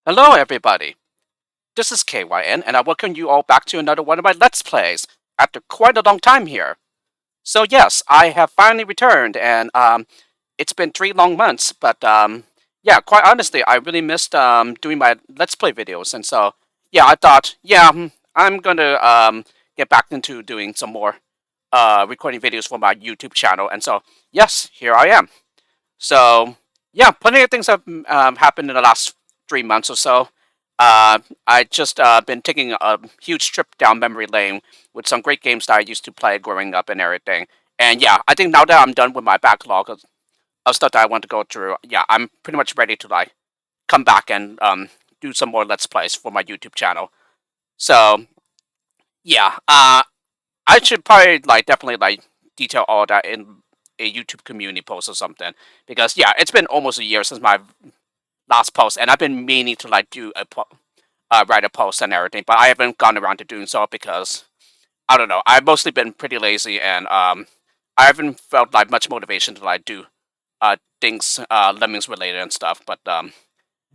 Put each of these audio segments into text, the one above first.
Hello, everybody. This is KYN, and I welcome you all back to another one of my Let's Plays after quite a long time here. So, yes, I have finally returned, and it's been 3 long months, but yeah, quite honestly, I really missed doing my Let's Play videos, and so, yeah, I thought, yeah, I'm gonna get back into doing some more recording videos for my YouTube channel, and so, yes, here I am. So yeah, plenty of things have happened in the last 3 months or so. I just been taking a huge trip down memory lane with some great games that I used to play growing up and everything. And yeah, I think now that I'm done with my backlog of stuff that I want to go through, yeah, I'm pretty much ready to like come back and do some more Let's Plays for my YouTube channel. So yeah, I should probably like definitely like detail all that in a YouTube community post or something because yeah, it's been almost a year since my last post, and I've been meaning to like do write a post and everything, but I haven't gone around to doing so because I don't know. I've mostly been pretty lazy, and I haven't felt like much motivation to like do things Lemmings related and stuff. But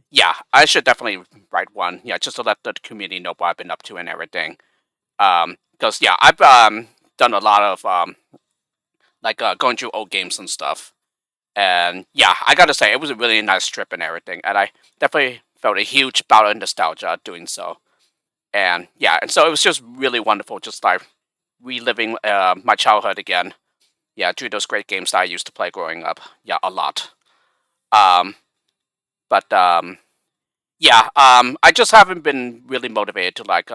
yeah, I should definitely write one. Yeah, just to let the community know what I've been up to and everything. Because yeah, I've done a lot of like going through old games and stuff. And yeah, I gotta say, it was a really nice trip and everything, and I definitely felt a huge bout of nostalgia doing so. And yeah, and so it was just really wonderful, just like reliving my childhood again. Yeah, through those great games that I used to play growing up. Yeah, a lot. Um, but yeah, I just haven't been really motivated to like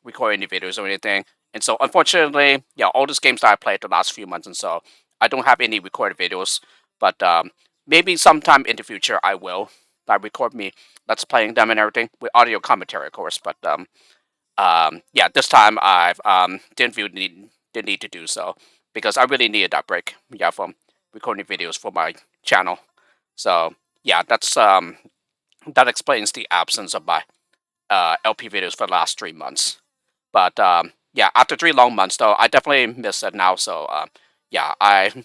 record any videos or anything. And so unfortunately, yeah, all those games that I played the last few months and so I don't have any recorded videos. But maybe sometime in the future I will. I record me let's playing them and everything with audio commentary, of course. But yeah, this time I've didn't feel the need to do so because I really needed that break. Yeah, from recording videos for my channel. So yeah, that explains the absence of my LP videos for the last 3 months. But yeah, after 3 long months, though, I definitely miss it now. So yeah, I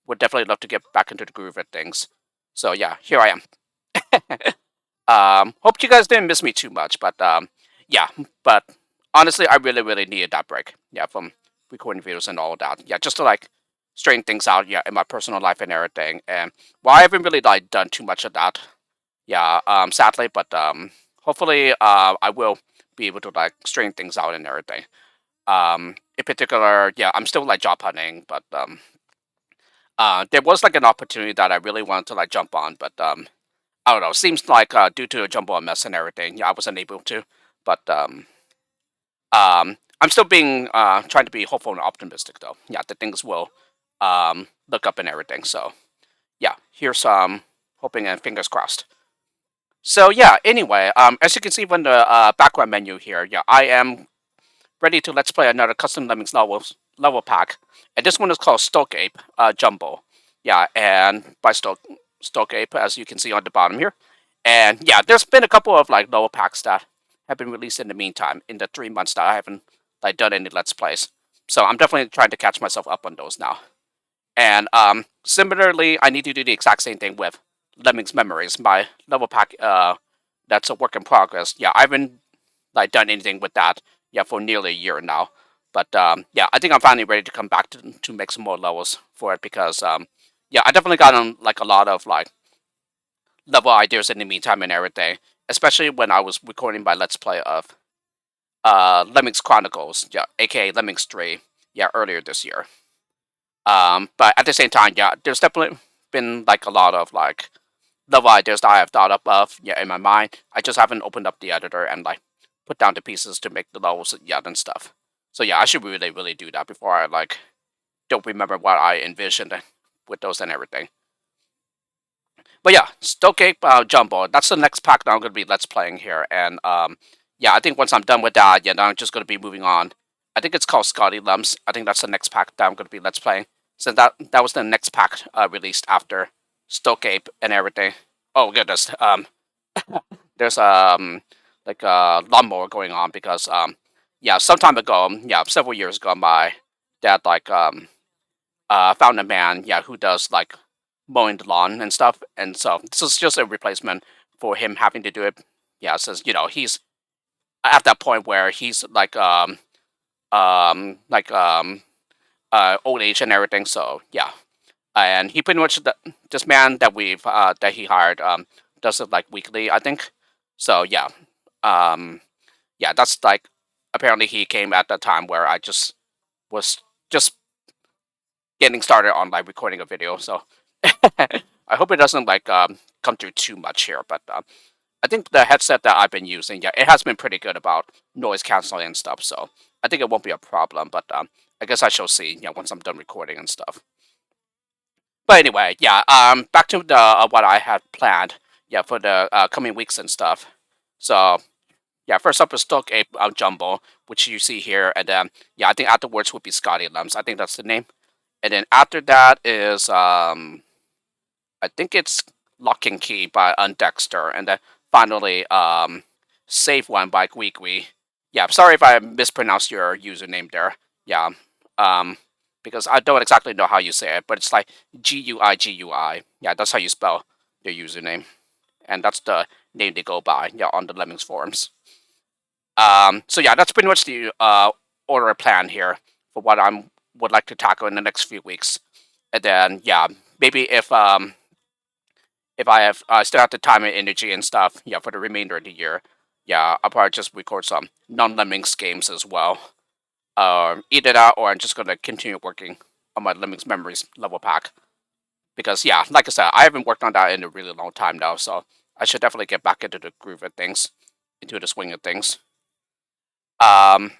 would definitely love to get back into the groove of things. So yeah, here I am. Hope you guys didn't miss me too much, but yeah, but honestly, I really, really needed that break. Yeah, from recording videos and all that. Yeah, just to like straighten things out. Yeah, in my personal life and everything. And well, I haven't really like done too much of that. Yeah, sadly, but hopefully, I will be able to like straighten things out and everything. In particular, yeah, I'm still like job hunting, but there was like an opportunity that I really wanted to like jump on, but I don't know. Seems like due to a jumble of mess and everything, yeah, I wasn't able to. But I'm still being trying to be hopeful and optimistic though. Yeah, that things will look up and everything. So yeah, here's hoping and fingers crossed. So yeah, anyway, as you can see from the background menu here, yeah, I am ready to let's play another custom Lemmings level pack, and this one is called STOKEAPE Jumble. Yeah, and by STOKEAPE, as you can see on the bottom here, and yeah, there's been a couple of like level packs that have been released in the meantime in the 3 months that I haven't like done any let's plays. So I'm definitely trying to catch myself up on those now. And similarly, I need to do the exact same thing with Lemmings Memories, my level pack. That's a work in progress. Yeah, I haven't like done anything with that. Yeah, for nearly a year now. But yeah, I think I'm finally ready to come back to make some more levels for it because yeah, I definitely gotten like a lot of like level ideas in the meantime and everything. Especially when I was recording my Let's Play of Lemmings Chronicles, yeah, aka Lemmings 3, yeah, earlier this year. But at the same time, yeah, there's definitely been like a lot of like level ideas that I have thought up of, yeah, in my mind. I just haven't opened up the editor and like put down the pieces to make the levels, yeah, and stuff. So yeah, I should really, really do that before I like don't remember what I envisioned with those and everything. But yeah, Stokeape Jumbo. That's the next pack that I'm gonna be let's playing here, and yeah, I think once I'm done with that, yeah, then I'm just gonna be moving on. I think it's called ScottyLems. I think that's the next pack that I'm gonna be let's playing. So that was the next pack released after Stokeape and everything. Oh goodness, there's like a lawnmower going on because yeah, some time ago, yeah, several years ago, my dad like found a man, yeah, who does like mowing the lawn and stuff, and so this is just a replacement for him having to do it Yeah, since he's at that point where he's like old age and everything. So yeah, and he pretty much this man that that he hired does it like weekly, I think. So yeah, um, yeah, that's like apparently he came at the time where I just was just getting started on like recording a video. So I hope it doesn't like come through too much here, but I think the headset that I've been using, yeah, it has been pretty good about noise canceling and stuff. So I think it won't be a problem. But I guess I shall see, once I'm done recording and stuff. But anyway, yeah, back to the what I had planned, yeah, for the coming weeks and stuff. So yeah, first up is StokeApe Jumble, which you see here, and then yeah, I think afterwards would be ScottyLems. I think that's the name, and then after that is I think it's Lock and Key by Dexter, and then finally Save One by Guigui. Yeah, sorry if I mispronounced your username there. Yeah, um, because I don't exactly know how you say it, but it's like Guigui. Yeah, that's how you spell your username, and that's the name they go by. Yeah, on the Lemmings forums. So yeah, that's pretty much the order plan here for what I would like to tackle in the next few weeks, and then yeah, maybe if I still have the time and energy and stuff, yeah, for the remainder of the year, yeah, I'll probably just record some non-Lemmings games as well. Either that, or I'm just gonna continue working on my Lemmings Memories level pack because yeah, like I said, I haven't worked on that in a really long time now, so I should definitely get back into the groove of things, into the swing of things. Um,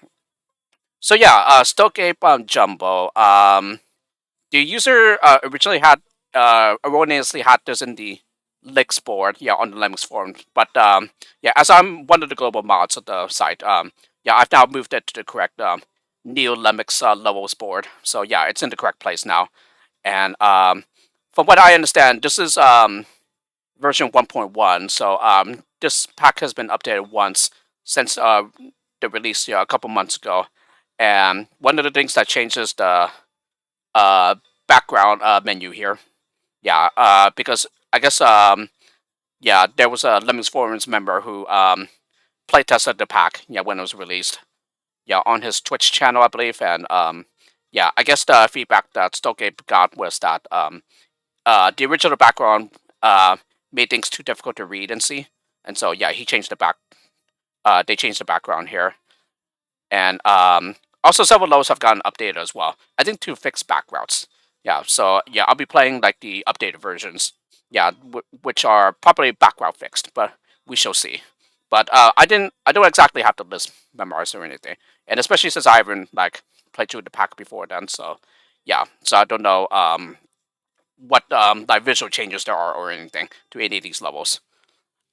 so yeah, StokeApe Jumbo. The user originally had erroneously had this in the Licks board, yeah, on the Lemmings forum. But yeah, as I'm one of the global mods of the site, yeah, I've now moved it to the correct Neo Lemmings levels board. So yeah, it's in the correct place now. And from what I understand, this is version 1.1. So this pack has been updated once since the release, yeah, a couple months ago. And one of the things that changes the uh, background menu here. Yeah, because I guess yeah, there was a Lemmings Forums member who playtested the pack, yeah, when it was released, yeah, on his Twitch channel, I believe, and yeah, I guess the feedback that StokeApe got was that the original background made things too difficult to read and see, and so yeah, he changed the they changed the background here, and also several lows have gotten updated as well. I think to fix back routes. Yeah, so yeah, I'll be playing like the updated versions. Yeah, which are probably back route fixed, but we shall see. But I don't exactly have the list memorized or anything, and especially since I haven't like played through the pack before then. So yeah, so I don't know what like visual changes there are or anything to any of these levels.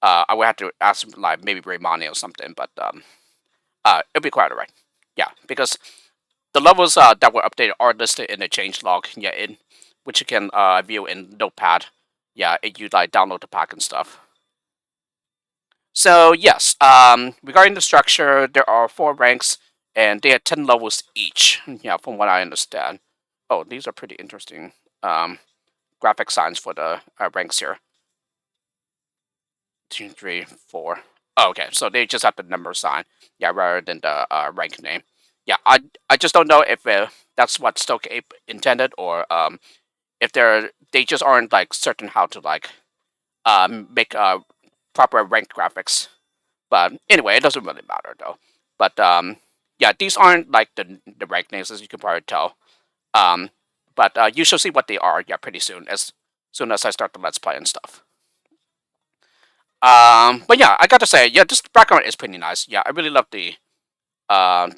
I would have to ask like maybe Raymani or something, but it'll be quite alright. Yeah, because the levels that were updated are listed in the change log. Yeah, in which you can view in Notepad. Yeah, you like download the pack and stuff. So yes, regarding the structure, there are 4 ranks, and they have 10 levels each. Yeah, from what I understand. Oh, these are pretty interesting graphic signs for the ranks here. 2, 3, 4. Oh, okay, so they just have the number sign, yeah, rather than the rank name. Yeah, I just don't know if that's what StokeApe intended, or if they just aren't like certain how to like make proper ranked graphics. But anyway, it doesn't really matter though. But yeah, these aren't like the rank names, as you can probably tell. Um, but you shall see what they are, yeah, pretty soon as I start the let's play and stuff. But yeah, I got to say, yeah, this background is pretty nice. Yeah, I really love the uh,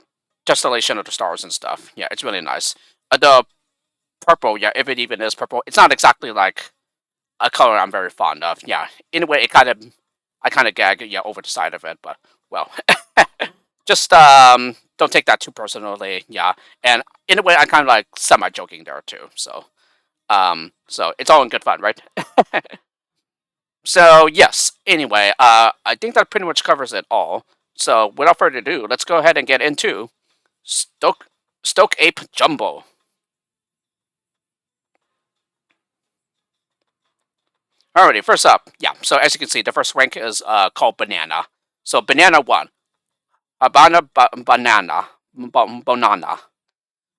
distillation of the stars and stuff. Yeah, it's really nice. The purple, yeah, if it even is purple, it's not exactly like a color I'm very fond of. Yeah, in a way, I kind of gag, yeah, over the side of it, but well, just don't take that too personally. Yeah, and in a way, I'm kind of like semi joking there too. So it's all in good fun, right? So yes. Anyway, I think that pretty much covers it all. So without further ado, let's go ahead and get into Stoke Ape Jumbo. Alrighty, first up, yeah. So as you can see, the first rank is called Banana. So banana 1. Habana banana. Banana.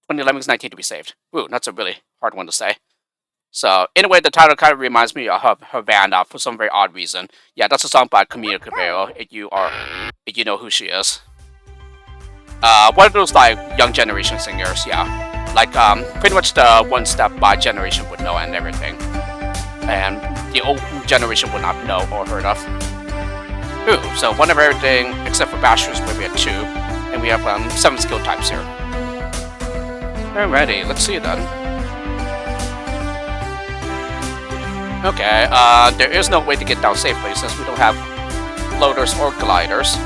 20 Lemmings 19 to be saved. Ooh, that's a really hard one to say. So, anyway, the title kind of reminds me of Havana for some very odd reason. Yeah, that's a song by Camila Cabello, if you know who she is. One of those, like, young generation singers, yeah. Like, pretty much the ones that my generation would know and everything. And the old generation would not know or heard of. Ooh, so one of everything except for Bashers, where we had 2. And we have 7 skill types here. Alrighty, let's see then. Okay, there is no way to get down safely since we don't have loaders or gliders.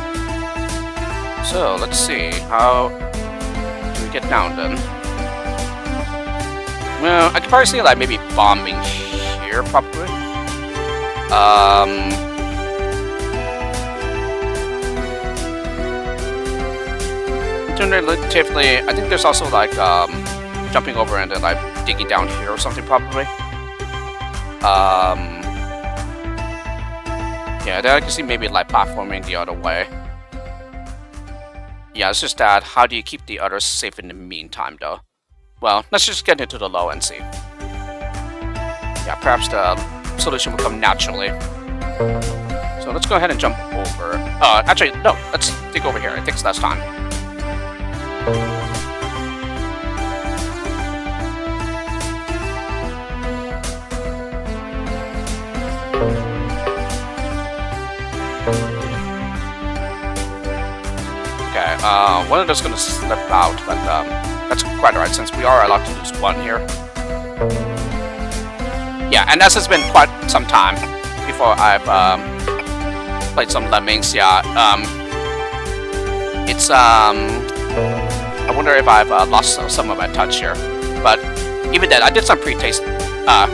So, let's see, how do we get down then? Well, I could probably see like maybe bombing here, probably. Alternatively, I think there's also like jumping over and then like digging down here or something, probably. Yeah, then I can see maybe like platforming the other way. Yeah, it's just that, how do you keep the others safe in the meantime, though? Well, let's just get into the low and see. Yeah, perhaps the solution will come naturally. So let's go ahead and jump over. Actually, no, let's dig over here. It takes less time. Okay, one of those is gonna slip out, but that's quite alright since we are allowed to lose 1 here. Yeah, and this has been quite some time before I've played some Lemmings. Yeah, it's I wonder if I've lost some of my touch here, but even then, I did some pre-tasting. I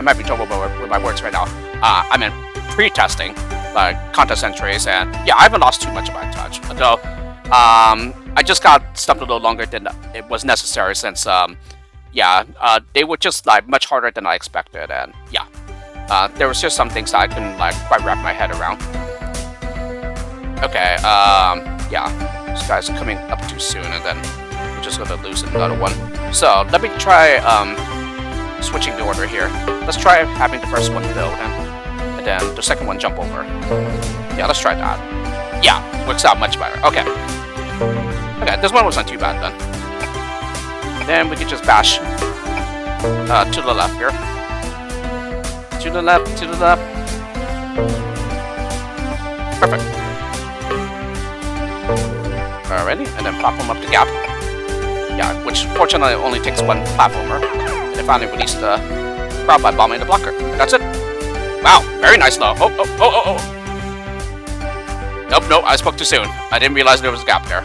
might be trouble with my words right now. I meant pre-testing, like contest entries, and yeah, I haven't lost too much of my touch. Though, I just got stumped a little longer than it was necessary since, yeah, they were just like much harder than I expected, and yeah, there was just some things that I couldn't like quite wrap my head around. Okay, yeah, this guy's coming up too soon, and then we're just gonna lose another one. So let me try switching the order here. Let's try having the first one build, and then the second one jump over. Yeah, let's try that. Yeah, works out much better. Okay. Okay, this one was not too bad then. Then we can just bash to the left here. To the left, to the left. Perfect. Alrighty, and then platform up the gap. Yeah, which fortunately only takes 1 platformer. And they finally released the crowd by bombing the blocker. And that's it. Wow, very nice though. Oh, oh, oh, oh, oh. Nope, nope, I spoke too soon. I didn't realize there was a gap there.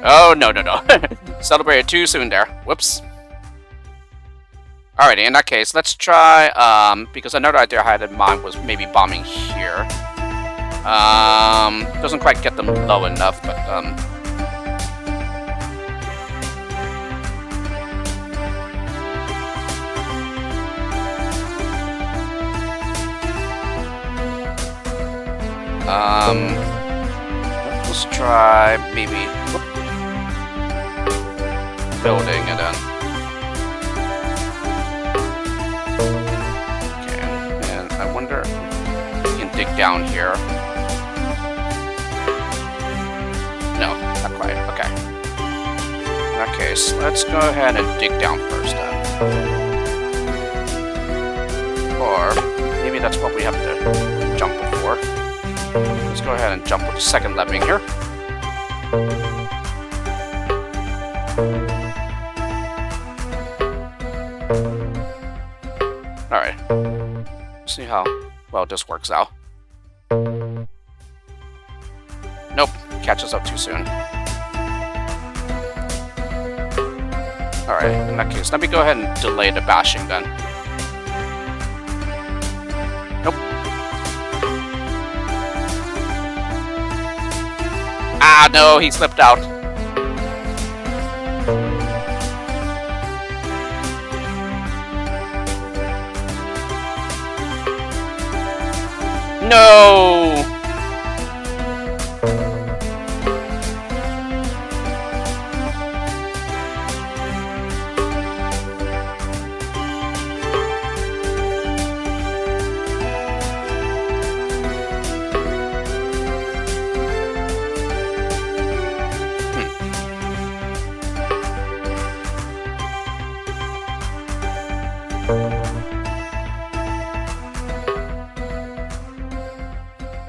Oh, no, no, no. Celebrated too soon there. Whoops. Alrighty, in that case, let's try, because another idea I had in mind was maybe bombing here. Doesn't quite get them low enough, but, let's try maybe building and then. Okay, and I wonder if we can dig down here. No, not quite. Okay. In that case, let's go ahead and dig down first then. Or maybe that's what we have to jump before. Let's go ahead and jump with the second lemming here. Alright. See how well this works out. Nope, catches up too soon. Alright, in that case, let me go ahead and delay the bashing then. Nope. Ah, no, he slipped out. No!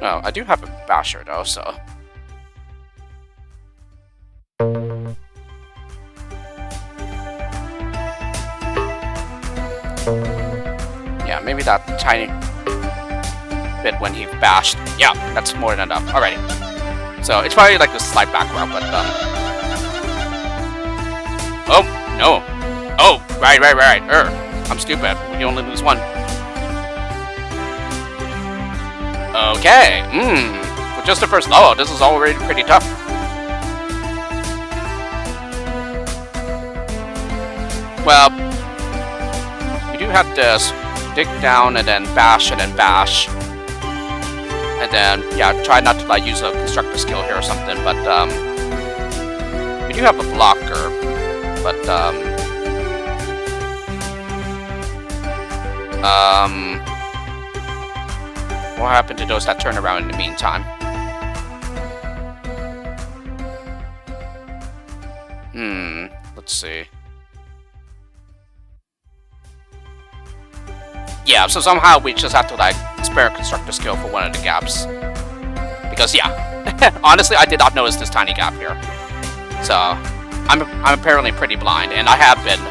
Oh, I do have a basher though, so. Yeah, maybe that tiny bit when he bashed. Yeah, that's more than enough. Alrighty. So it's probably like a slight back row, but oh no! Oh, right. I'm stupid. We only lose one. Okay. For just the first level, this is already pretty tough. Well, you do have this dig down and then bash and then bash. And then, yeah, try not to like use a constructor skill here or something, but we do have a blocker, but what happened to those that turn around in the meantime? Let's see. Yeah, so somehow we just have to like spare a constructor skill for one of the gaps. Because yeah, honestly I did not notice this tiny gap here. So I'm apparently pretty blind, and I have been,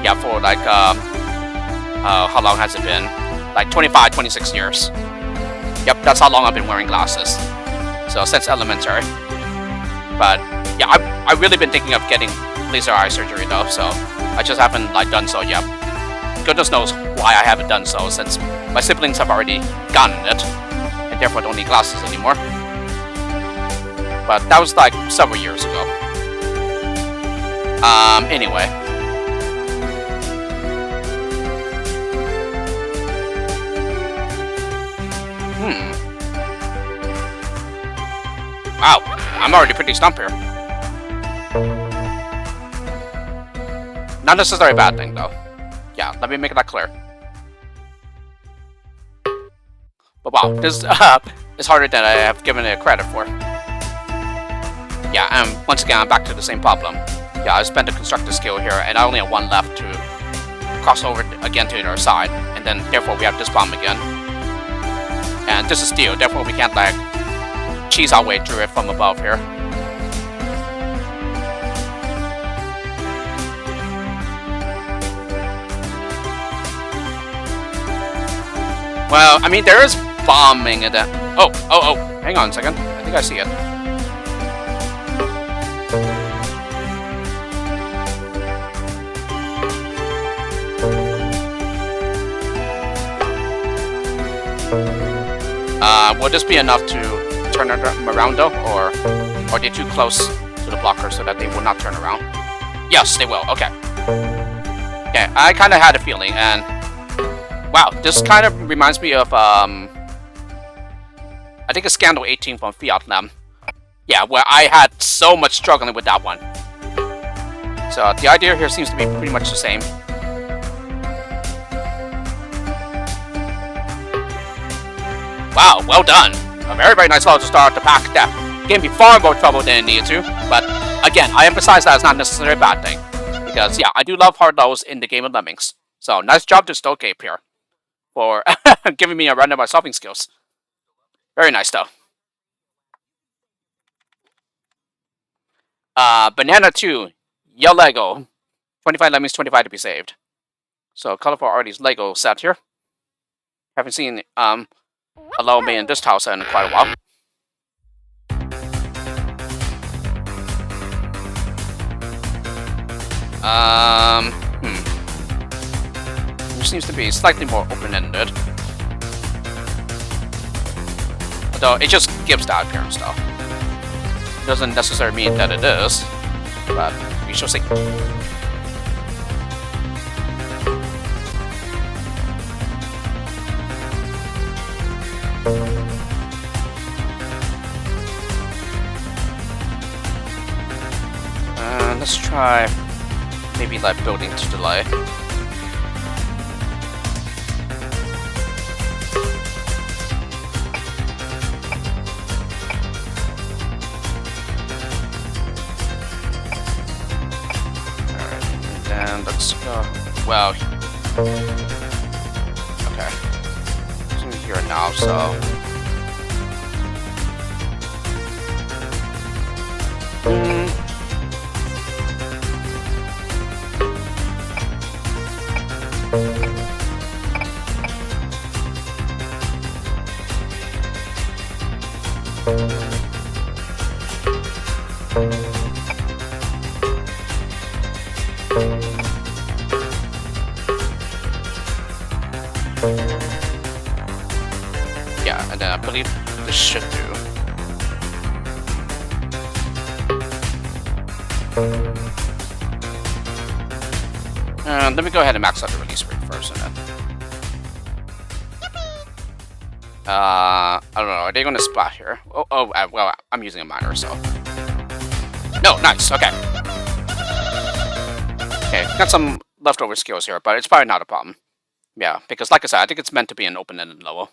yeah, for like how long has it been? Like 25, 26 years. Yep, that's how long I've been wearing glasses. So since elementary. But yeah, I've really been thinking of getting laser eye surgery though, so I just haven't like done so yet. Goodness knows why I haven't done so, since my siblings have already gotten it, and therefore don't need glasses anymore. But that was like several years ago. Anyway. Wow, I'm already pretty stumped here. Not necessarily a bad thing though. Yeah, let me make that clear. But wow, this is harder than I have given it credit for. Yeah, and once again, I'm back to the same problem. Yeah, I spent a constructor skill here, and I only have one left to cross over again to the other side, and then therefore we have this problem again. And this is steel, therefore we can't like cheese our way through it from above here. Well, I mean, there is bombing at that. Oh, hang on a second. I think I see it. Will this be enough to turn them around though, or are they too close to the blocker so that they will not turn around? Yes, they will. Okay. Okay, I kind of had a feeling, and wow, this kind of reminds me of I think it's Scandal 18 from ScottyLems. Yeah, where I had so much struggling with that one. So the idea here seems to be pretty much the same. Wow, well done. A very, very nice level to start the pack. That gave me far more trouble than it needed to. But again, I emphasize that it's not necessarily a bad thing. Because yeah, I do love hard levels in the game of Lemmings. So nice job to STOKEAPE here for giving me a run of my solving skills. Very nice though. Banana 2, Yell Lego. 25 Lemmings, 25 to be saved. So colorful artist Lego set here. Haven't seen a low man in this house in quite a while. Which seems to be slightly more open-ended. Although it just gives that appearance though. Doesn't necessarily mean that it is, but we shall see. try maybe like building to delay. Alright, and then let's go. Well, okay. It's in here now, so. Yeah, and then I believe this should do. Let me go ahead and max out the release rate first, and then. I don't know. Are they going to spot here? Well, I'm using a miner, so. No, nice. Okay. Okay, got some leftover skills here, but it's probably not a problem. Yeah, because like I said, I think it's meant to be an open-ended level.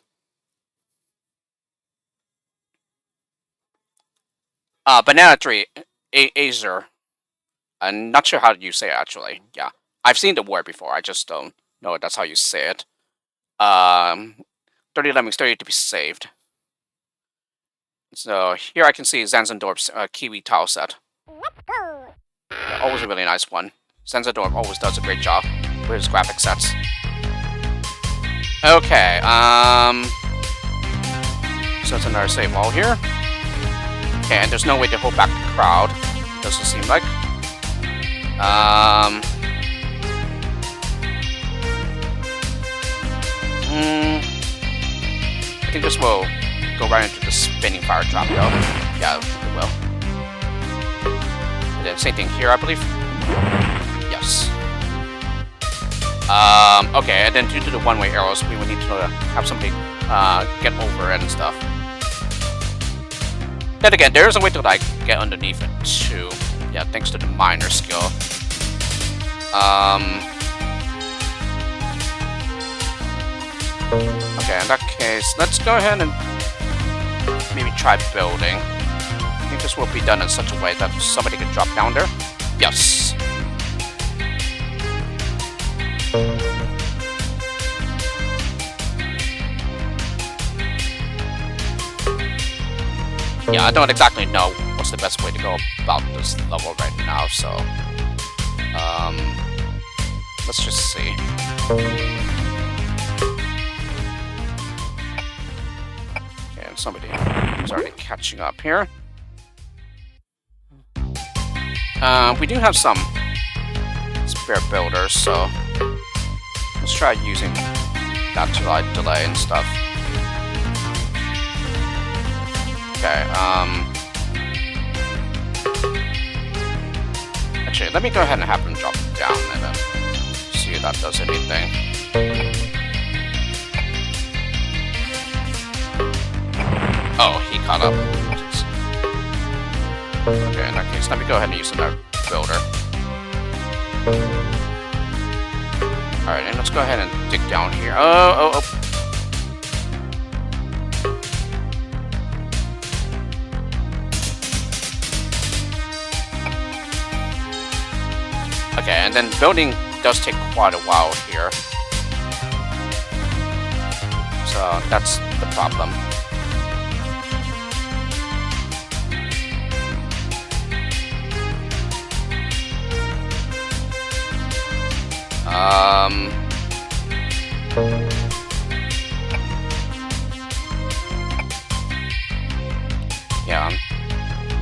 Banana tree, Azer. I'm not sure how you say it, actually. Yeah, I've seen the word before. I just don't know if that's how you say it. 30 lemmings, 30 to be saved. So here I can see Zanzendorf's Kiwi tile set. Yeah, always a really nice one. Zanzendorf always does a great job with his graphic sets. Okay, so it's another save wall here. Okay, and there's no way to hold back the crowd, doesn't seem like. I think this will go right into the spinning fire trap, though. Yeah, it will. And then same thing here, I believe. Yes. Okay, and then due to the one-way arrows, we would need to have somebody get over it and stuff. Then again, there is a way to like get underneath it too. Yeah, thanks to the miner skill. Okay, in that case, let's go ahead and maybe try building. I think this will be done in such a way that somebody can drop down there. Yes. Yeah, I don't exactly know what's the best way to go about this level right now, so let's just see. Okay, and somebody is already catching up here. We do have some spare builders, so let's try using that to like delay and stuff. Okay, actually, let me go ahead and have him drop it down and then see if that does anything. Oh, he caught up. Okay, in that case, let me go ahead and use another builder. Alright, and let's go ahead and dig down here. Oh. Okay, and then building does take quite a while here. So that's the problem. Yeah, I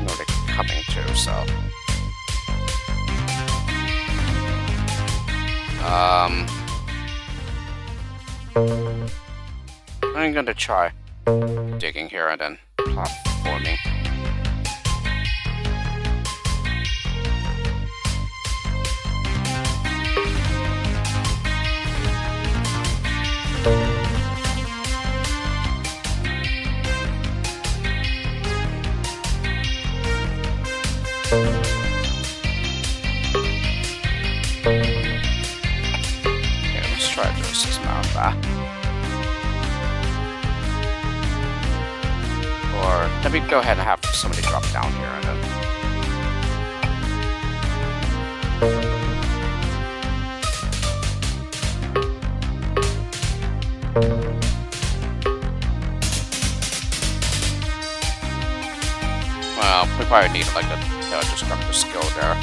know they're coming too, so. I'm gonna try digging here and then platforming. try this dismount that. Or let me go ahead and have somebody drop down here and then. Well, we probably need like a destructive skill there.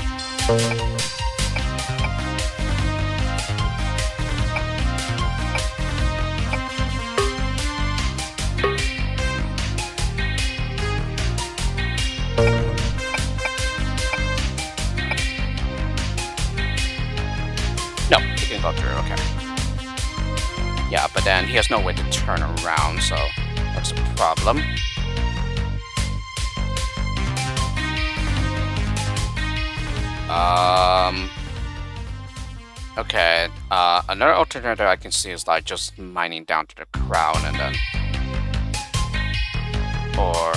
No, he can go through, okay. Yeah, but then he has no way to turn around, so that's a problem. Okay, another alternative I can see is like just mining down to the crown and then... Or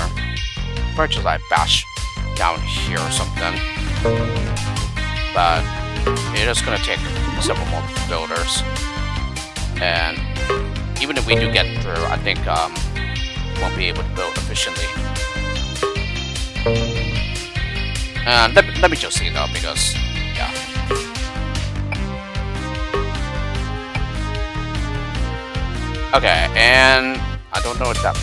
just like bash down here or something. But it is gonna take several more builders. And even if we do get through, I think we won't be able to build efficiently. And let me just see though, because yeah. Okay, and I don't know what that.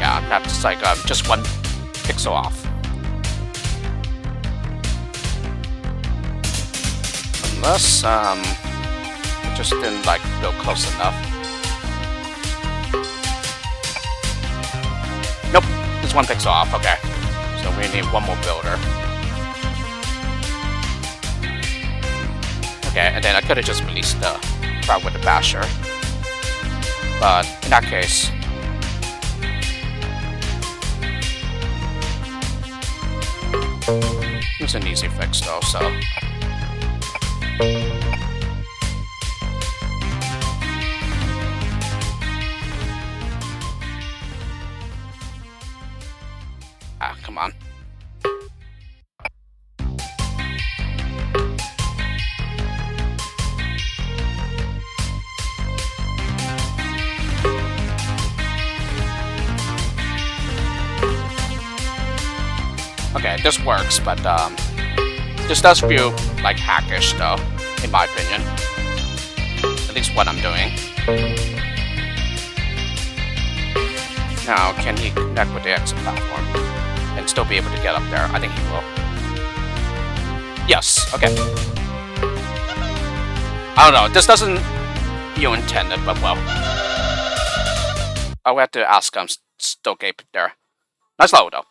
Yeah, that's like just one pixel off. Unless it just didn't like build close enough. Nope, it's one pixel off. Okay, so we need one more builder. Okay, and then I could have just released the crowd with the basher, but in that case, it's an easy fix though. So. Ah, come on. Okay, this works, but this does feel like hackish though, in my opinion. At least what I'm doing. Now, can he connect with the exit platform and still be able to get up there? I think he will. Yes, okay. I don't know, this doesn't feel intended, but well. I will have to ask STOKEAPE there. Nice level though.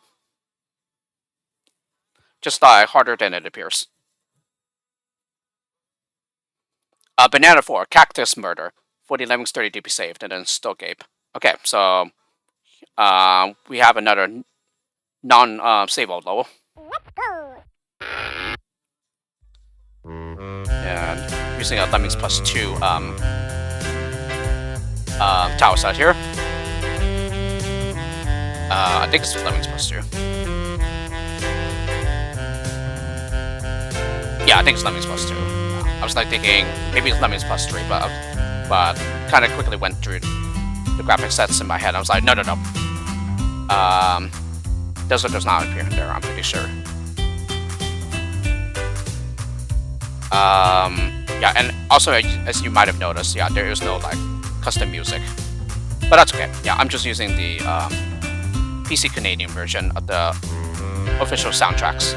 Just harder than it appears. Banana 4, Cactus Murder. 40 Lemmings, 30 DP saved, and then STOKEAPE. Okay, so we have another non-save old level. And using a Lemmings +2 tower set here. I think it's Lemmings +2. Yeah, I think it's Lemmings +2. I was like thinking maybe it's Lemmings +3, but kind of quickly went through the graphic sets in my head. I was like, no. Desert does not appear there, I'm pretty sure. Yeah, and also as you might have noticed, yeah, there is no like custom music, but that's okay. Yeah, I'm just using the PC Canadian version of the official soundtracks.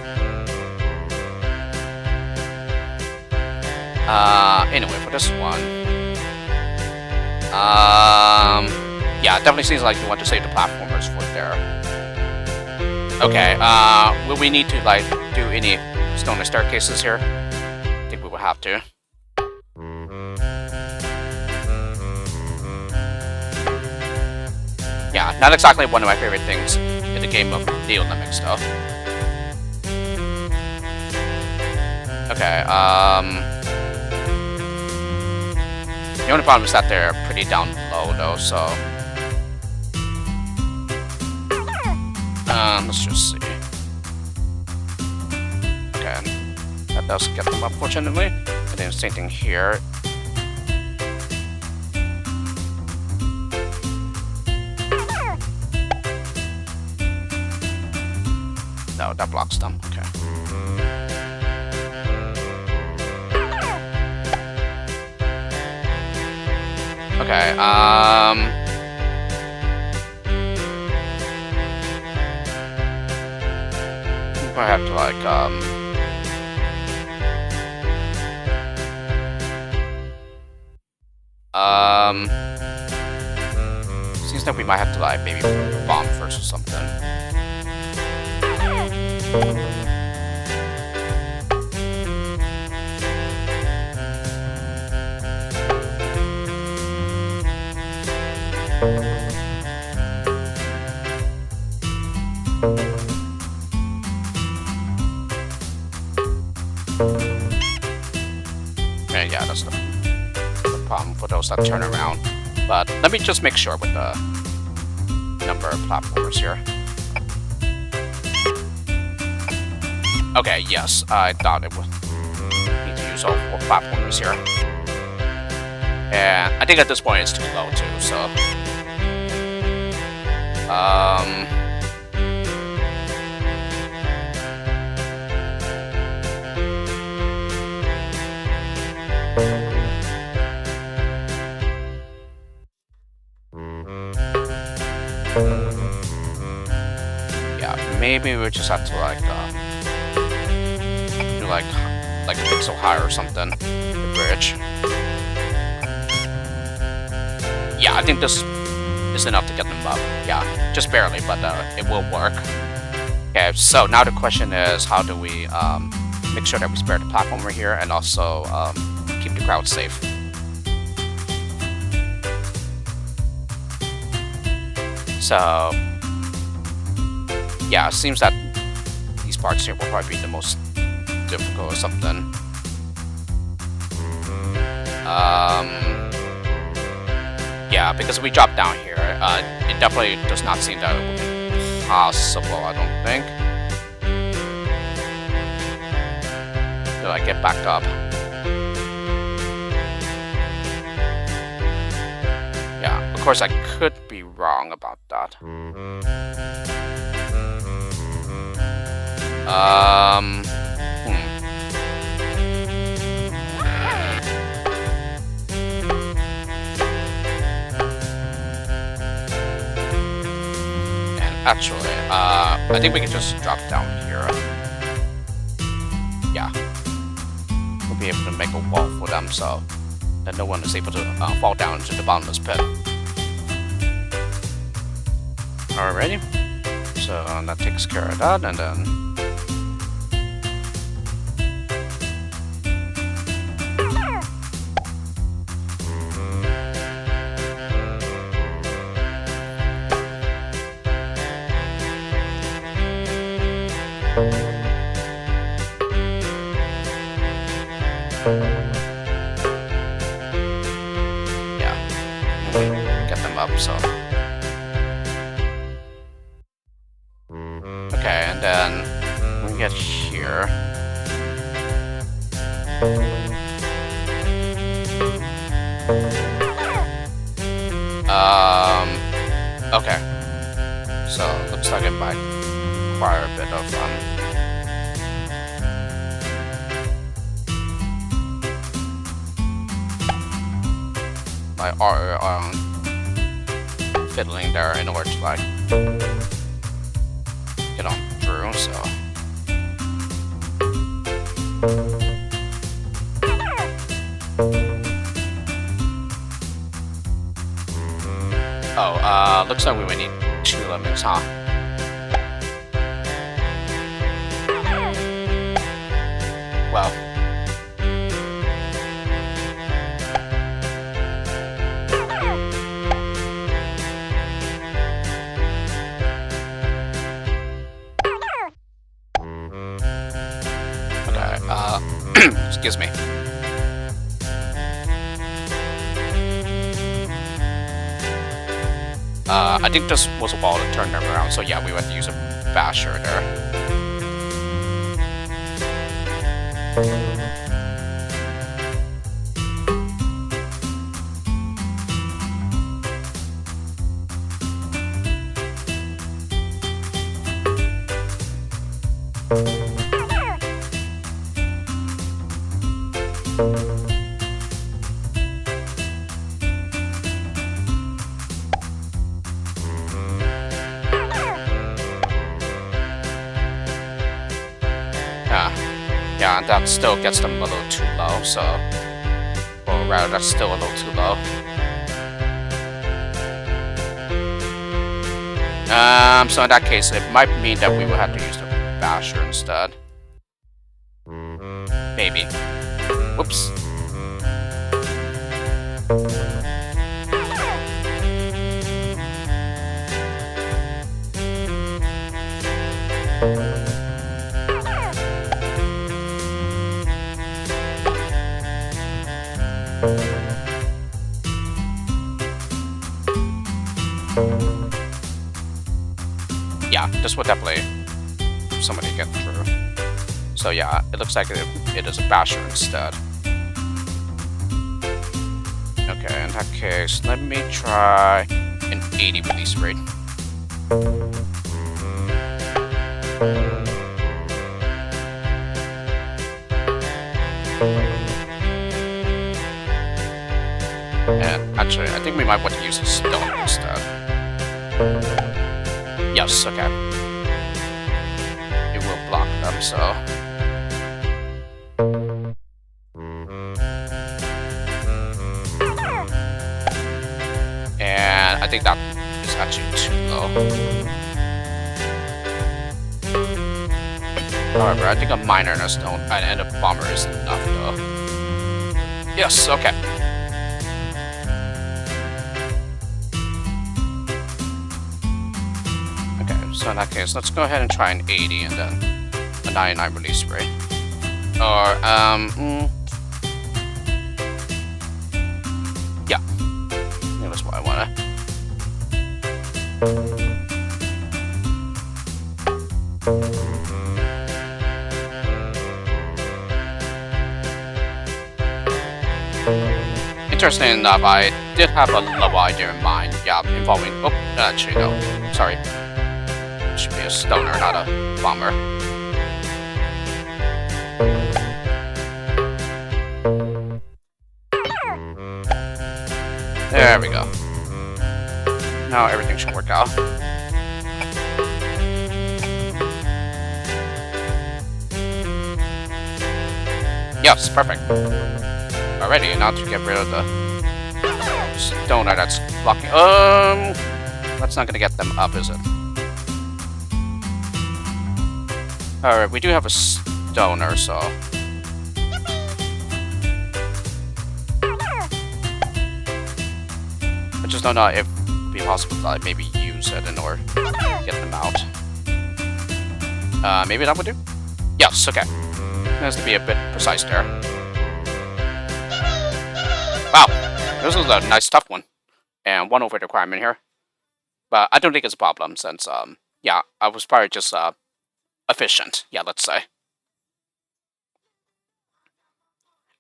Anyway, for this one, yeah, it definitely seems like you want to save the platformers for there. Okay, will we need to like do any stone staircases here? I think we will have to. Yeah, not exactly one of my favorite things in the game of Neo Lemmings though. Okay, the only problem is that they're pretty down low though, so let's just see. Okay, that does get them up, fortunately. And then same thing here. No, that blocks them. Okay. Okay, I have to like, seems like we might have to like maybe bomb first or something. And yeah, that's the problem for those that turn around. But let me just make sure with the number of platformers here. Okay, yes, I thought it would need to use all 4 platformers here. And I think at this point it's too low too, so yeah, maybe we just have to like do like a pixel higher or something, the bridge. Yeah, I think this is enough to get them up. Yeah, just barely, but it will work. Okay, so now the question is, how do we make sure that we spare the platformer here and also keep the crowd safe? So yeah, it seems that these parts here will probably be the most difficult or something. Yeah, because if we drop down here, it definitely does not seem that it will be possible, I don't think. Do I get back up? Yeah, of course I could be wrong about that. Actually, I think we can just drop down here. Yeah. We'll be able to make a wall for them so that no one is able to fall down into the bottomless pit. Alrighty. So that takes care of that, and then yeah, get them up, so. Okay, and then we get here. Okay. So looks like it might require a bit of my fiddling there in order to like get on through, so looks like we would need 2 lemmings, huh? Well, excuse me. I think this was a wall to turn them around, so yeah, we went to use a basher there. Yeah, that still gets them a little too low, so... Or rather, that's still a little too low. So in that case, it might mean that we will have to use the basher instead. Maybe. Whoops. Yeah, this will definitely help somebody get through. So yeah, it looks like it is a basher instead. Okay, in that case, let me try an 80 release rate. And actually, I think we might want to use a stone instead. Yes, okay. It will block them, so... And I think that is actually too low. However, I think a miner and a stone and a bomber is enough, though. Yes, okay. So in that case, let's go ahead and try an 80 and then a 99 release rate. Or, yeah. I think that's what I wanna. Interesting enough, I did have a level idea in mind, yeah, involving, oh, actually no, sorry. Should be a stoner, not a bomber. There we go. Now everything should work out. Yes, perfect. Alrighty, now to get rid of the stoner that's blocking. That's not gonna get them up, is it? Alright, we do have a stoner, so... I just don't know if it'd be possible to maybe use it in order to get them out. Maybe that would do? Yes, okay. Has to be a bit precise there. Wow, this is a nice tough one. And one over requirement here. But I don't think it's a problem since, yeah, I was probably just, efficient, yeah, let's say.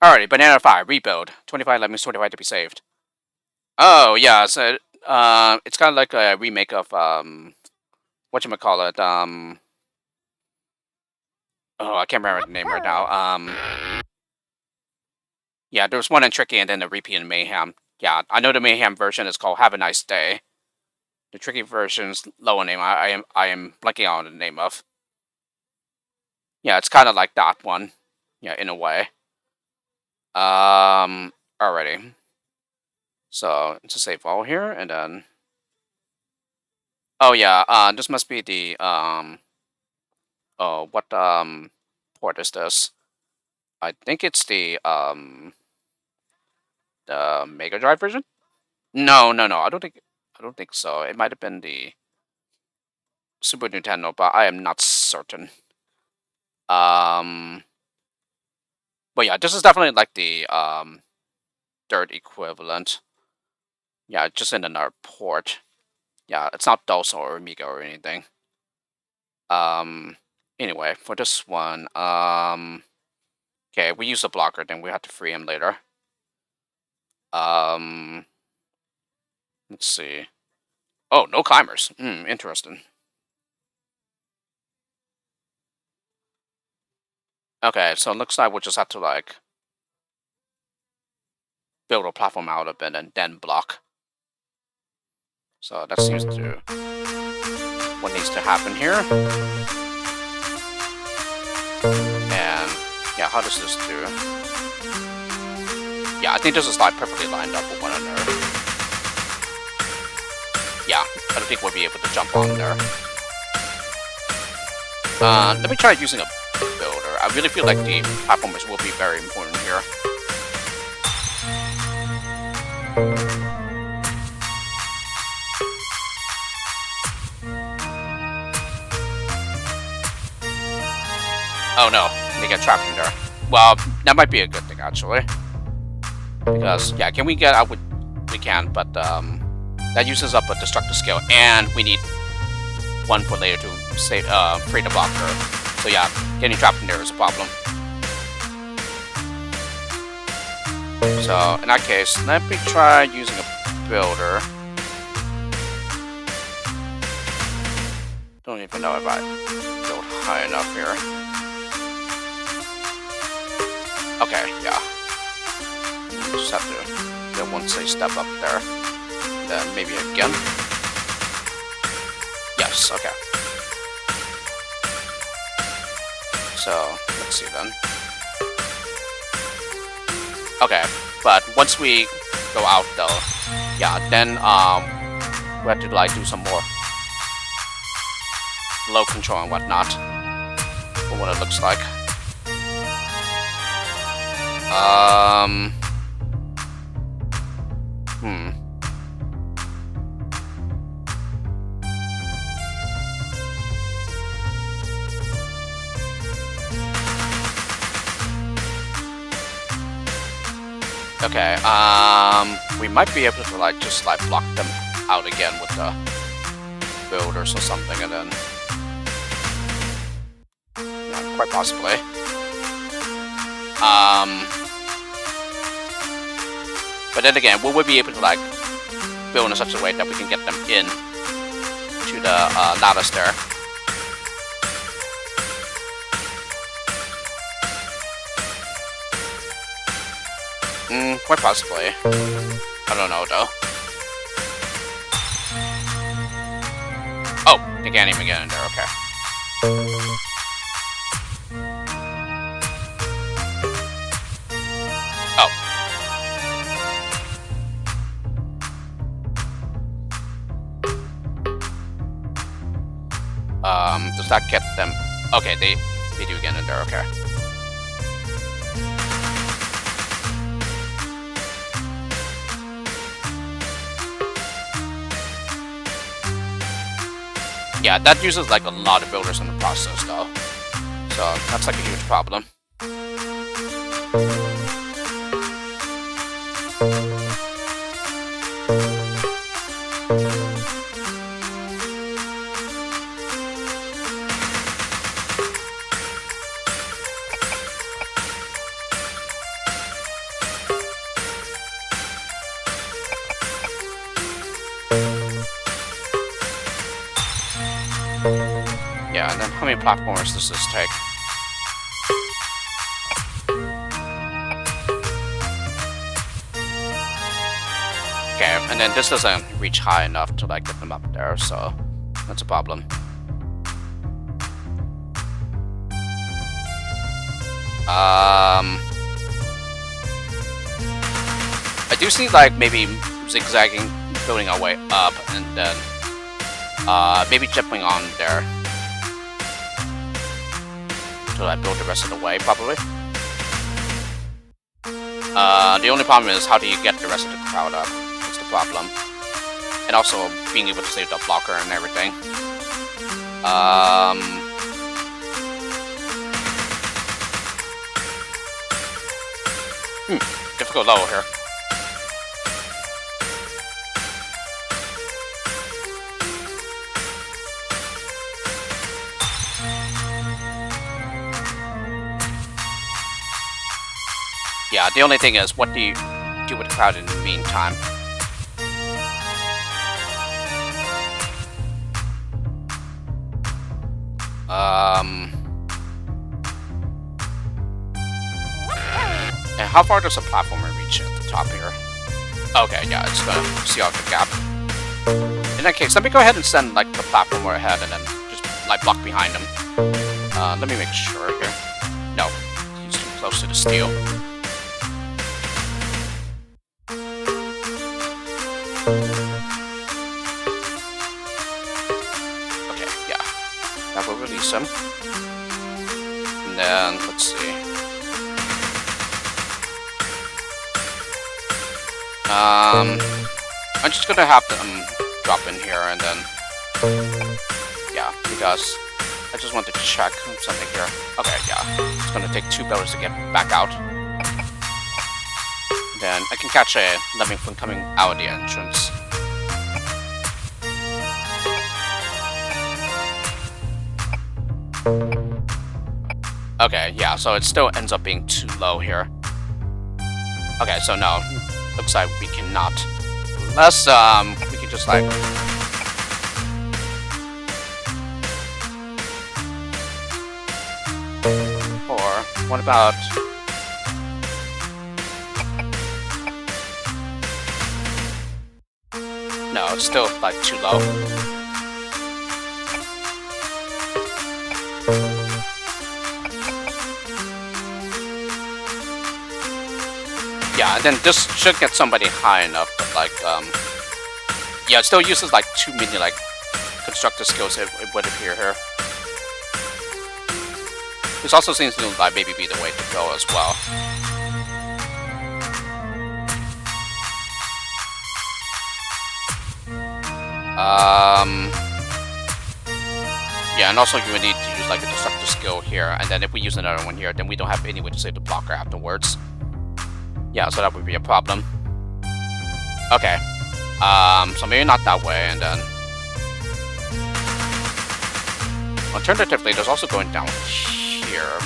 Alrighty, Banana 5, rebuild. 25 Lemmings, 25 to be saved. Oh, yeah, so, it's kind of like a remake of, whatchamacallit, oh, I can't remember the name right now, yeah, there was one in Tricky and then a repeat in Mayhem. Yeah, I know the Mayhem version is called Have a Nice Day. The Tricky version's lower name, I am blanking on the name of. Yeah, it's kind of like that one. Yeah, in a way. Alrighty. So, it's a save all here, and then... Oh, yeah, this must be the, oh, what, port is this? I think it's the Mega Drive version? No, I don't think so. It might have been the Super Nintendo, but I am not certain. But yeah, this is definitely like the dirt equivalent. Yeah, just in another port. Yeah, it's not DOS or Amiga or anything. Anyway, for this one, Okay, we use a blocker, then we have to free him later. Let's see. Oh, no climbers. Interesting. Okay, so it looks like we'll just have to, like, build a platform out of it and then block. So that seems to what needs to happen here. And yeah, how does this do? Yeah, I think this is like perfectly lined up with one another. Yeah, I don't think we'll be able to jump on there. Let me try using a builder. I really feel like the platformers will be very important here. Oh no, they get trapped in there. Well, that might be a good thing actually. Because yeah, can we get out? We can, but that uses up a destructive skill, and we need one for later to save free the blocker. So yeah, getting trapped in there is a problem. So in that case, let me try using a builder. Don't even know if I build high enough here. Okay, yeah. Just have to get one step up there. Then maybe again. Yes, okay. So, let's see then. Okay, but once we go out though, yeah, then we have to like do some more flow control and whatnot for what it looks like. Okay, we might be able to like just like block them out again with the builders or something, and then yeah, quite possibly. But then again, will we be able to like build in such a way that we can get them in to the lattice there? Quite possibly. I don't know though. Oh, they can't even get in there, okay. Oh. Does that get them? Okay, they do get in there, okay. Yeah, that uses like a lot of builders in the process though. So that's like a huge problem. Yeah, and then how many platformers does this take? Okay, and then this doesn't reach high enough to like get them up there, so that's a problem. I do see like maybe zigzagging, building our way up, and then maybe jumping on there to like build the rest of the way, probably. The only problem is how do you get the rest of the crowd up? That's the problem. And also being able to save the blocker and everything. Difficult level here. Yeah, the only thing is, what do you do with the crowd in the meantime? And how far does the platformer reach at the top here? Okay, yeah, it's gonna see out the gap. In that case, let me go ahead and send like the platformer ahead and then just like block behind him. Let me make sure here. No, he's too close to the steel. Okay, yeah, that will release him. And then let's see. I'm just gonna have them drop in here and then, yeah, because I just want to check something here. Okay, yeah, it's gonna take 2 builders to get back out. Then I can catch a Lemming from coming out of the entrance. Okay, yeah, so it still ends up being too low here. Okay, so no, looks like we cannot. Unless, we can just like... Or, what about... No, it's still like too low. Yeah, and then this should get somebody high enough, but like, yeah, it still uses like too many like constructor skills, it would appear here. This also seems to like maybe be the way to go as well. Yeah, and also you would need to use like a destructive skill here, and then if we use another one here, then we don't have any way to save the blocker afterwards. Yeah, so that would be a problem. Okay. So maybe not that way, and then... Alternatively, there's also going down here.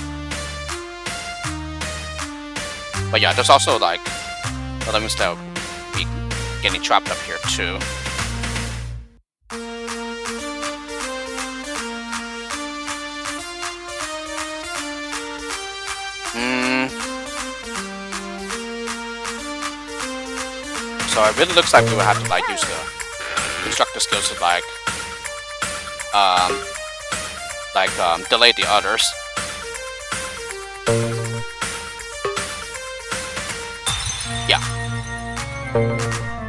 But yeah, there's also like... Lemmings that would be getting trapped up here too. So it really looks like we will have to like use the constructor skills to like delay the others. Yeah.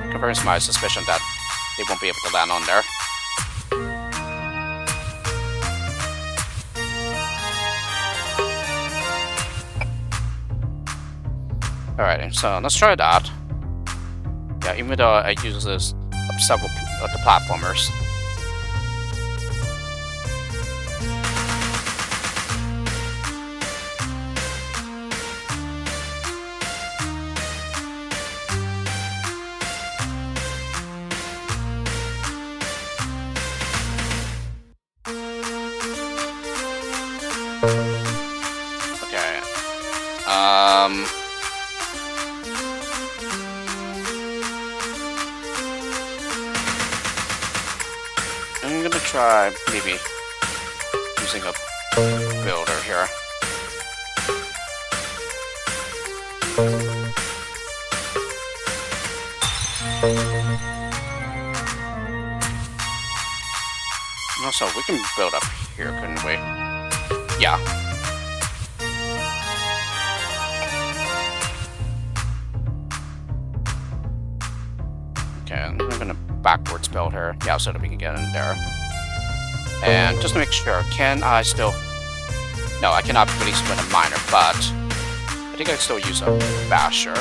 Confirms my suspicion that they won't be able to land on there. Alright, so let's try that. Yeah, even though I use this several of the platformers. Okay. I'm gonna try maybe using a builder here. Also, we can build up here, couldn't we? Yeah. Okay, I'm gonna backwards build her. Yeah, so that we can get in there. And just to make sure, can I still... No, I cannot really spin a miner, but I think I can still use a basher.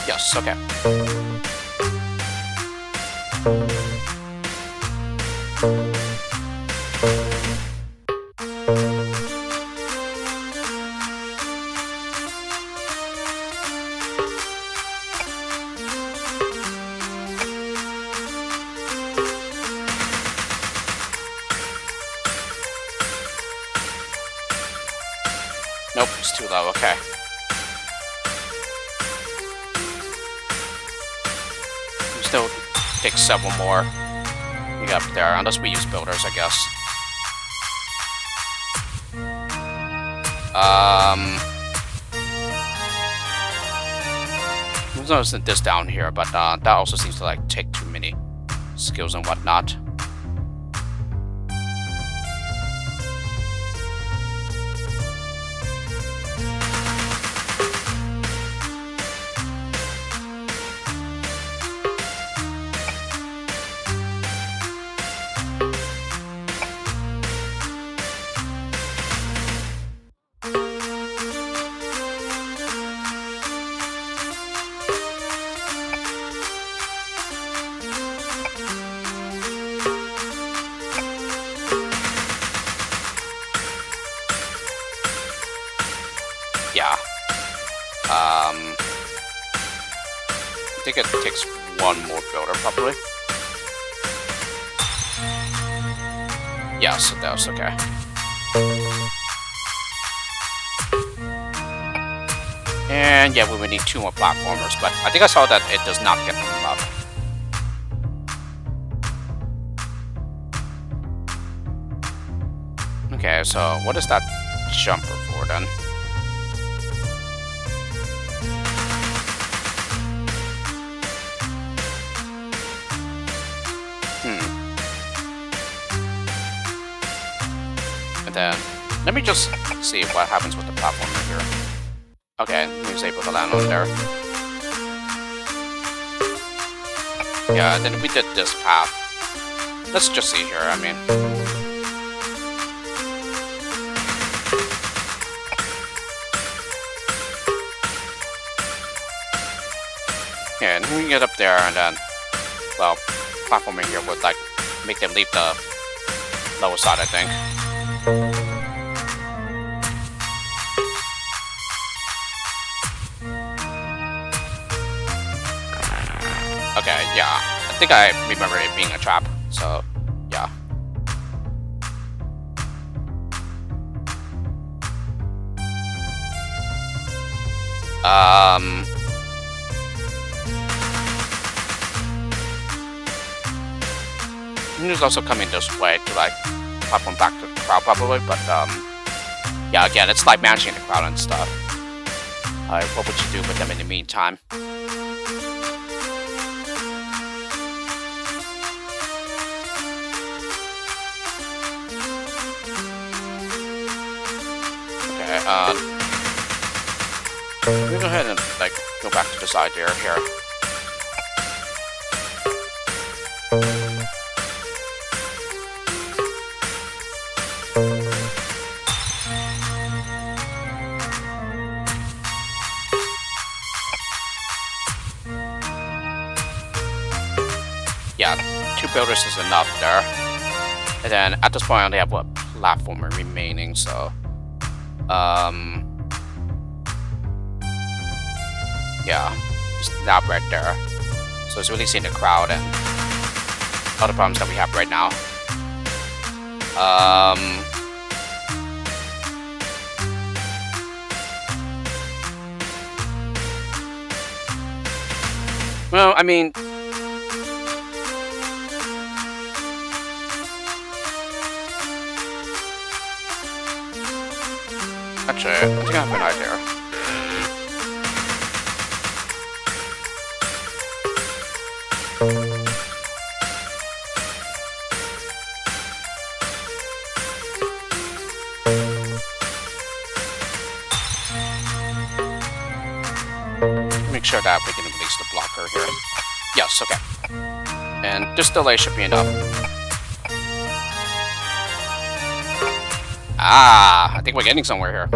Yes, okay. Nope, it's too low, okay. still take several more to get up there, unless we use builders, I guess. There's also this down here, but that also seems to like take too many skills and whatnot. Yeah. I think it takes one more builder, probably. Yes, it does, okay. And yeah, we would need 2 more platformers, but I think I saw that it does not get them up. Okay, so what is that jumper for then? And then, let me just see what happens with the platformer here. Okay, he was able to land on there. Yeah, then we did this path. Let's just see here, I mean. Yeah, and we can get up there and then, well, platforming here would like make them leave the lower side, I think. Okay, yeah, I think I remember it being a trap, so, yeah. He's also coming this way to, like, platform back to the crowd, probably, but, yeah, again, it's like managing the crowd and stuff. What would you do with them in the meantime? We'll go ahead and like go back to the side there here. Yeah, 2 builders is enough there. And then at this point I only have one platformer remaining, so yeah, just that right there. So it's really seeing the crowd and other problems that we have right now. Well, I mean, actually, I think I have an idea. Make sure that we can release the blocker here. Yes, okay. And this delay should be enough. Ah, I think we're getting somewhere here.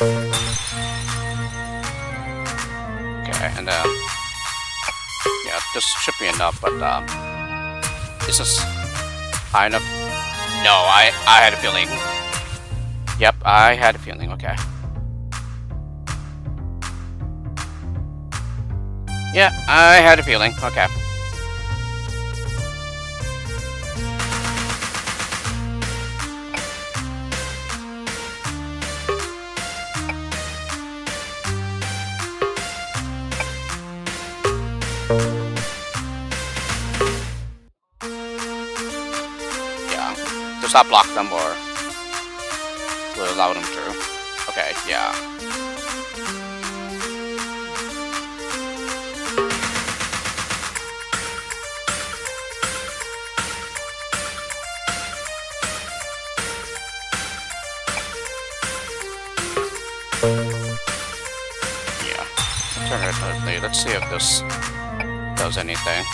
Okay, and then yeah, this should be enough. But is this high enough? No, I had a feeling. Yep, I had a feeling. Okay. Yeah, I had a feeling. Okay. Yeah. Does that block them or will allow them through? Okay, yeah. Yeah. Alternatively, let's see if this does anything.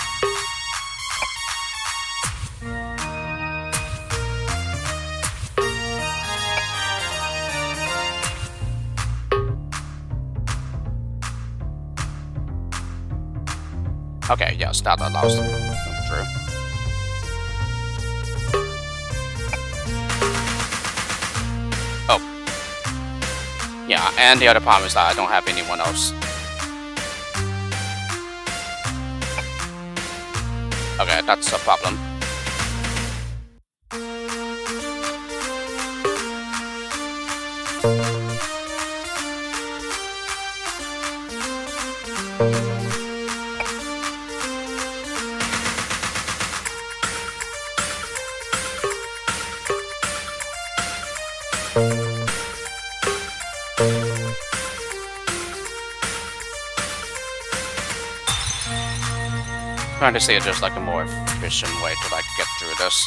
Okay, yes, that allows them through. Oh. Yeah, and the other problem is that I don't have anyone else. Okay, that's a problem. Trying to see if there's like a more efficient way to like get through this.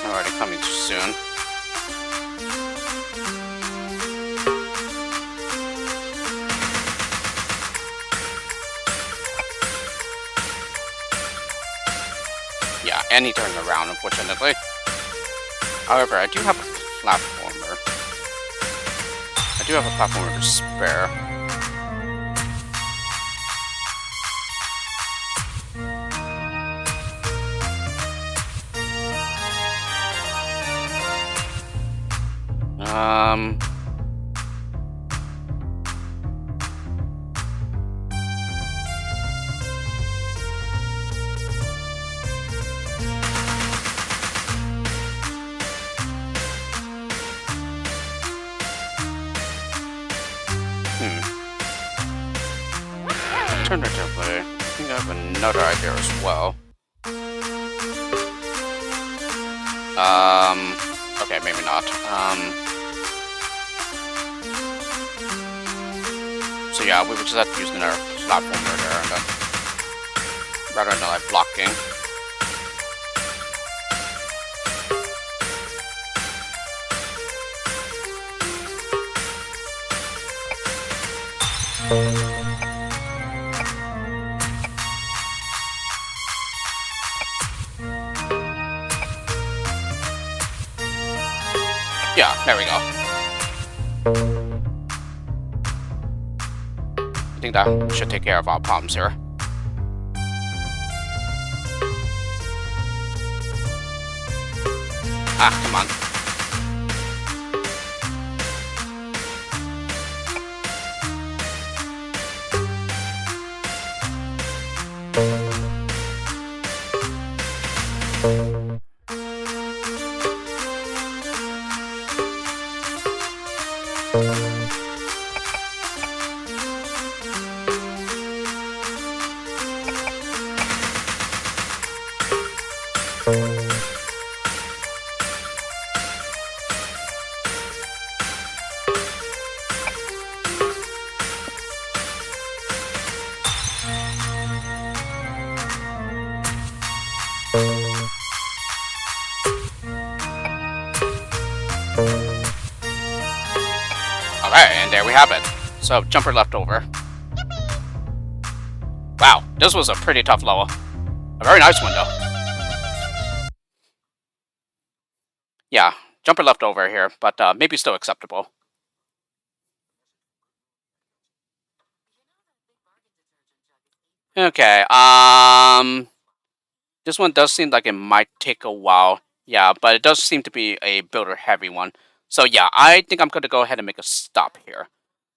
Already coming too soon. Yeah, and he turned around, unfortunately. However, I do have a platformer. I do have a platformer to spare. Alternatively, I think I have another idea as well. Okay, maybe not. So yeah, we would just have to use another platformer there, and then rather than like blocking. Yeah, there we go. I think that should take care of our problems here. Ah, come on. Alright, and there we have it. So, jumper left over. Wow, this was a pretty tough level. A very nice one, though. Yeah, jumper left over here, but maybe still acceptable. Okay, this one does seem like it might take a while. Yeah, but it does seem to be a builder-heavy one. So yeah, I think I'm going to go ahead and make a stop here.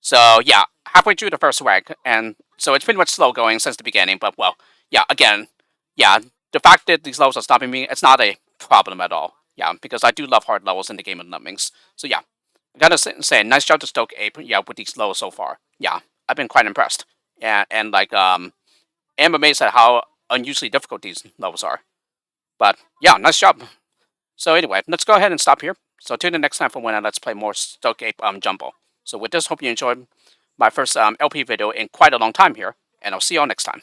So yeah, halfway through the first rank, and so it's pretty much slow going since the beginning, but well, yeah, again, yeah, the fact that these levels are stopping me, it's not a problem at all. Yeah, because I do love hard levels in the game of Lemmings. So yeah, I gotta say, nice job to STOKEAPE, yeah, with these levels so far. Yeah, I've been quite impressed. And like, I'm amazed at how unusually difficult these levels are. But yeah, nice job. So anyway, let's go ahead and stop here. So tune in next time for when I let's play more STOKEAPE Jumble. So with this, hope you enjoyed my first LP video in quite a long time here, and I'll see you all next time.